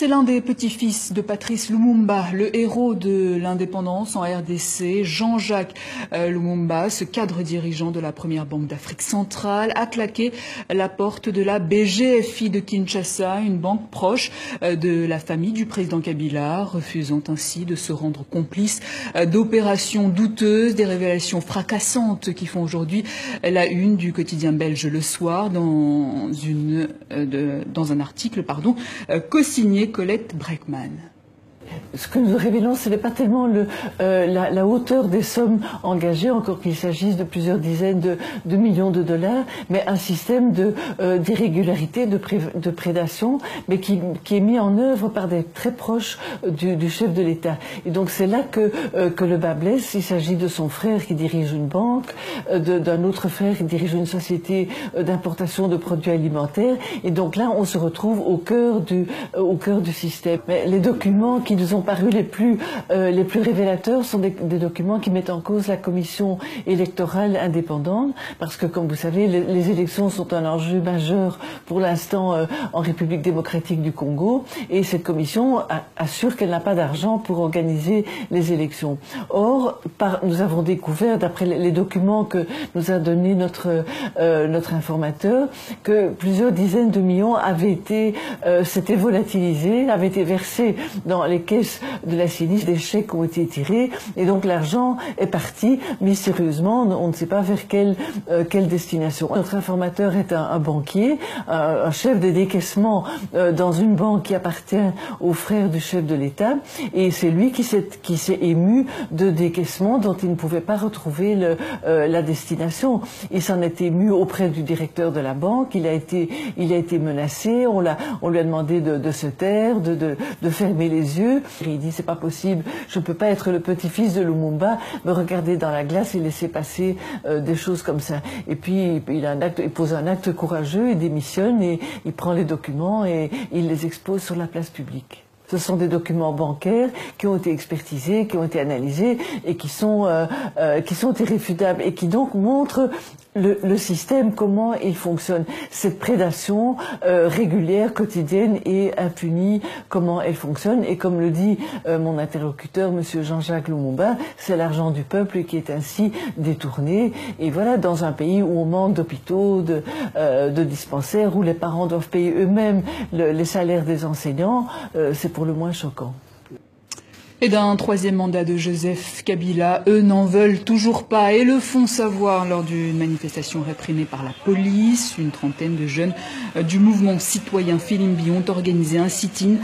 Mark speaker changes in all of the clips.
Speaker 1: C'est l'un des petits-fils de Patrice Lumumba, le héros de l'indépendance en RDC. Jean-Jacques Lumumba, ce cadre dirigeant de la première banque d'Afrique centrale, a claqué la porte de la BGFI de Kinshasa, une banque proche de la famille du président Kabila, refusant ainsi de se rendre complice d'opérations douteuses, des révélations fracassantes qui font aujourd'hui la une du quotidien belge Le Soir dans un article co-signé Colette Breckman.
Speaker 2: Ce que nous révélons, ce n'est pas tellement la hauteur des sommes engagées, encore qu'il s'agisse de plusieurs dizaines de millions de dollars, mais un système d'irrégularité, de prédation, mais qui est mis en œuvre par des très proches du chef de l'État. Et donc c'est là que le bas blesse. Il s'agit de son frère qui dirige une banque, d'un autre frère qui dirige une société d'importation de produits alimentaires. Et donc là, on se retrouve au cœur du système. Mais les documents qui nous ont paru les plus révélateurs sont des documents qui mettent en cause la commission électorale indépendante, parce que, comme vous savez, les élections sont un enjeu majeur pour l'instant en République démocratique du Congo, et cette commission assure qu'elle n'a pas d'argent pour organiser les élections. Or, nous avons découvert, d'après les documents que nous a donnés notre informateur, que plusieurs dizaines de millions s'étaient volatilisés, avaient été versés dans les caisses de la CINIS, des chèques ont été tirés, et donc l'argent est parti mystérieusement, on ne sait pas vers quelle destination. Notre informateur est un banquier, un chef de décaissement dans une banque qui appartient au frère du chef de l'État, et c'est lui qui s'est ému de décaissement dont il ne pouvait pas retrouver la destination. Il s'en est ému auprès du directeur de la banque, il a été menacé, on lui a demandé de se taire, de fermer les yeux. Il dit: c'est pas possible, je ne peux pas être le petit-fils de Lumumba, me regarder dans la glace et laisser passer des choses comme ça. Et puis il pose un acte courageux, il démissionne et il prend les documents et il les expose sur la place publique. Ce sont des documents bancaires qui ont été expertisés, qui ont été analysés et qui sont irréfutables et qui donc montrent le système, comment il fonctionne. Cette prédation régulière, quotidienne et impunie, comment elle fonctionne. Et comme le dit mon interlocuteur, monsieur Jean-Jacques Lumumba, c'est l'argent du peuple qui est ainsi détourné. Et voilà, dans un pays où on manque d'hôpitaux, de dispensaires, où les parents doivent payer eux-mêmes les salaires des enseignants, c'est pour le moins choquant.
Speaker 1: Et d'un troisième mandat de Joseph Kabila, eux n'en veulent toujours pas et le font savoir lors d'une manifestation réprimée par la police. Une trentaine de jeunes du mouvement citoyen Filimbi ont organisé un sit-in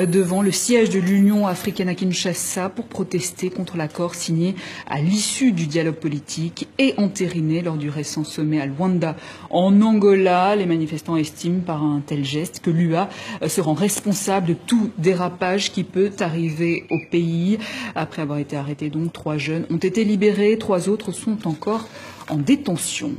Speaker 1: devant le siège de l'Union africaine à Kinshasa pour protester contre l'accord signé à l'issue du dialogue politique et entériné lors du récent sommet à Luanda en Angola. Les manifestants estiment par un tel geste que l'UA se rend responsable de tout dérapage qui peut arriver au pays. Après avoir été arrêtés, donc 3 jeunes ont été libérés, 3 autres sont encore en détention.